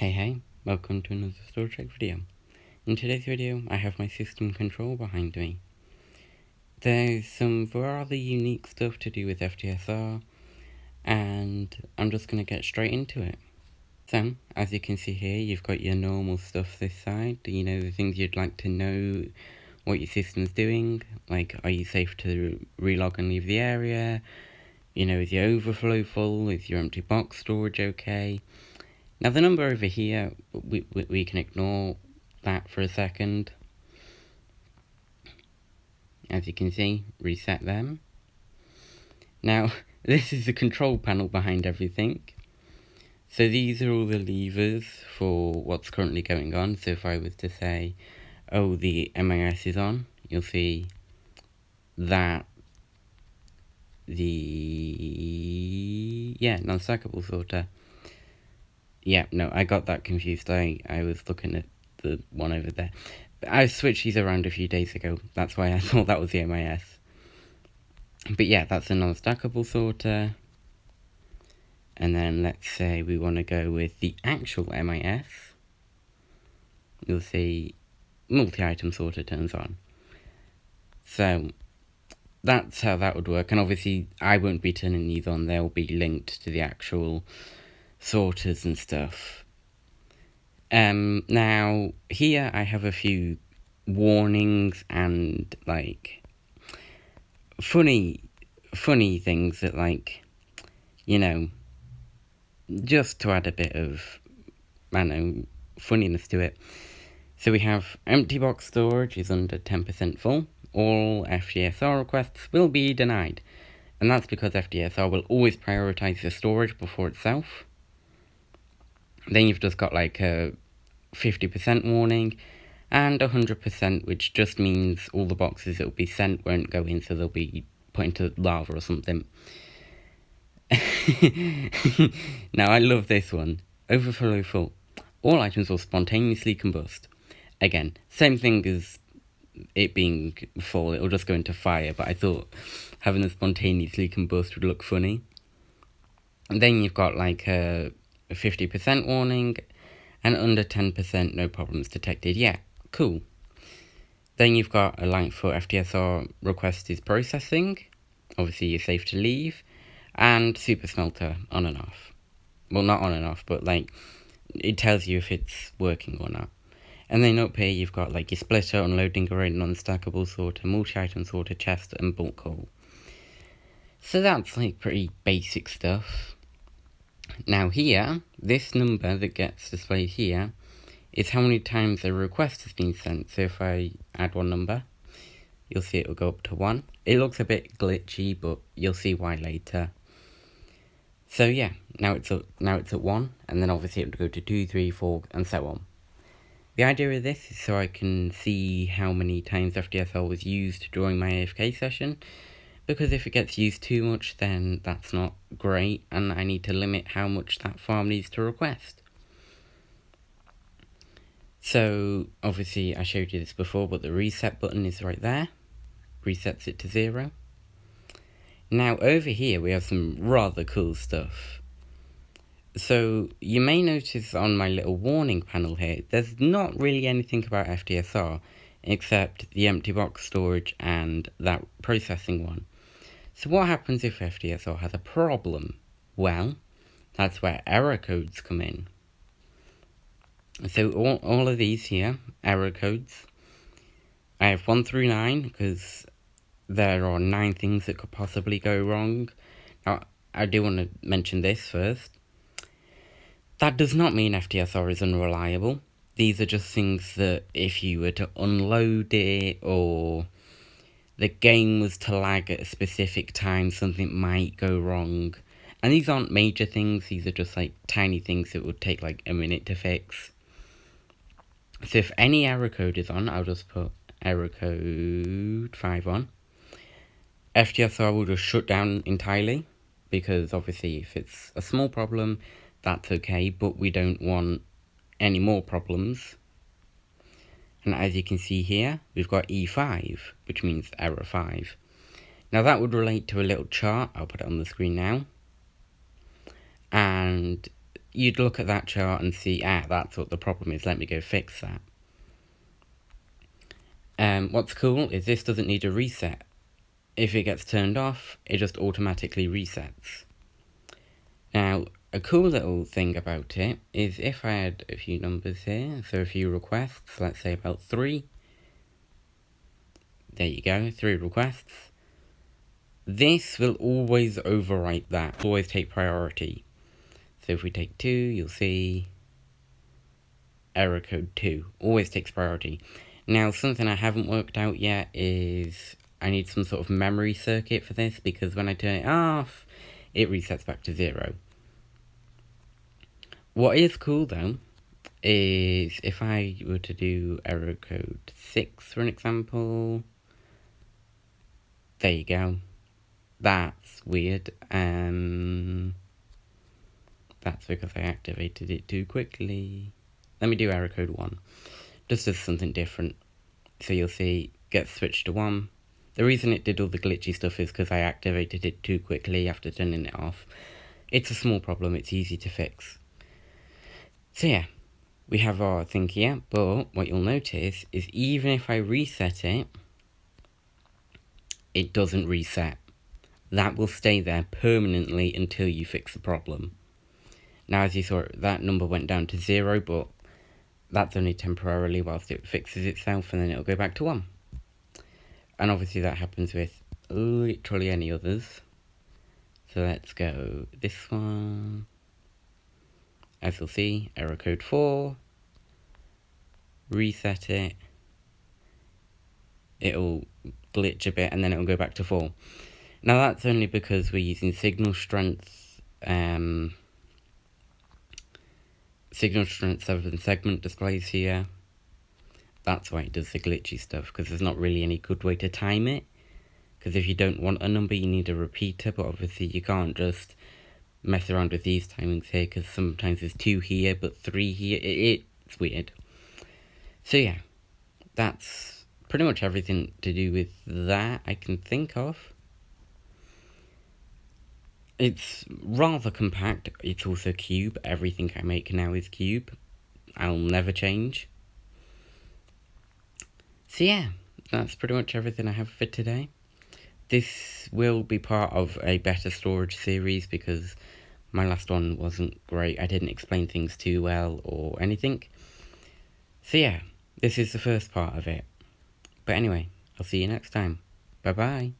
Hey, welcome to another storage check video. In today's video, I have my system control behind me. There's some rather unique stuff to do with FTSR, and I'm just going to get straight into it. So, as you can see here, you've got your normal stuff this side, the things you'd like to know what your system's doing, like are you safe to relog and leave the area, is your overflow full, is your empty box storage okay. Now the number over here, we can ignore that for a second. As you can see, reset them. Now, this is the control panel behind everything. So these are all the levers for what's currently going on. So if I was to say, oh, the MIS is on, you'll see that non-stackable sorter. Yeah, no, I got that confused. I was looking at the one over there. But I switched these around a few days ago. That's why I thought that was the MIS. But yeah, that's a non-stackable sorter. And then let's say we want to go with the actual MIS. You'll see multi-item sorter turns on. So that's how that would work. And obviously I won't be turning these on. They'll be linked to the actual sorters and stuff. Now here I have a few warnings and funny things that just to add a bit of funniness to it. So we have empty box storage is under 10% full. All FTSR requests will be denied, and that's because FTSR will always prioritize the storage before itself. Then you've just got a 50% warning and 100%, which just means all the boxes that will be sent won't go in, so they'll be put into lava or something. Now I love this one. Overflow full. All items will spontaneously combust. Again, same thing as it being full, it'll just go into fire, but I thought having a spontaneously combust would look funny. And then you've got a 50% warning, and under 10% no problems detected. Yeah, cool. Then you've got a light for FTSR request is processing. Obviously you're safe to leave. And super smelter on and off. Well, not on and off, but it tells you if it's working or not. And then up here you've got your splitter, unloading array, non-stackable sorter, multi-item sorter, chest, and bulk haul. So that's pretty basic stuff. Now here, this number that gets displayed here is how many times a request has been sent. So if I add one number, you'll see it will go up to 1. It looks a bit glitchy, but you'll see why later. So yeah, now it's at 1, and then obviously it would go to 2, 3, 4, and so on. The idea of this is so I can see how many times FTSR was used during my AFK session, because if it gets used too much, then that's not great, and I need to limit how much that farm needs to request. So, obviously, I showed you this before, but the reset button is right there. Resets it to 0. Now, over here, we have some rather cool stuff. So, you may notice on my little warning panel here, there's not really anything about FTSR, except the empty box storage and that processing one. So what happens if FTSR has a problem? Well, that's where error codes come in. So all of these here, error codes, I have 1 through 9 because there are 9 things that could possibly go wrong. Now, I do want to mention this first. That does not mean FTSR is unreliable. These are just things that if you were to unload it or the game was to lag at a specific time, something might go wrong. And these aren't major things, these are just tiny things that would take a minute to fix. So if any error code is on, I'll just put error code 5 on. FTSR will just shut down entirely, because obviously if it's a small problem, that's okay, but we don't want any more problems. And as you can see here, we've got E5, which means error 5. Now that would relate to a little chart, I'll put it on the screen now. And you'd look at that chart and see, that's what the problem is, let me go fix that. What's cool is this doesn't need a reset. If it gets turned off, it just automatically resets. Now, a cool little thing about it is if I had a few numbers here, so a few requests, let's say about 3. There you go, 3 requests. This will always overwrite that, always take priority. So if we take 2, you'll see error code 2, always takes priority. Now, something I haven't worked out yet is I need some sort of memory circuit for this, because when I turn it off, it resets back to 0. What is cool though, is if I were to do error code 6 for an example, there you go. That's weird. That's because I activated it too quickly. Let me do error code 1. Just as something different. So you'll see, gets switched to 1. The reason it did all the glitchy stuff is because I activated it too quickly after turning it off. It's a small problem, it's easy to fix. So yeah, we have our thing here, but what you'll notice is even if I reset it, it doesn't reset. That will stay there permanently until you fix the problem. Now, as you saw, that number went down to 0, but that's only temporarily whilst it fixes itself, and then it'll go back to 1. And obviously that happens with literally any others. So let's go this one. As you'll see, error code 4. Reset it. It'll glitch a bit, and then it'll go back to 4. Now that's only because we're using signal strength other than segment displays here. That's why it does the glitchy stuff, because there's not really any good way to time it. Because if you don't want a number, you need a repeater, but obviously you can't just mess around with these timings here, because sometimes there's 2 here, but 3 here. It's weird. So yeah, that's pretty much everything to do with that I can think of. It's rather compact. It's also cube. Everything I make now is cube. I'll never change. So yeah, that's pretty much everything I have for today. This will be part of a better storage series because my last one wasn't great. I didn't explain things too well or anything. So yeah, this is the first part of it. But anyway, I'll see you next time. Bye bye.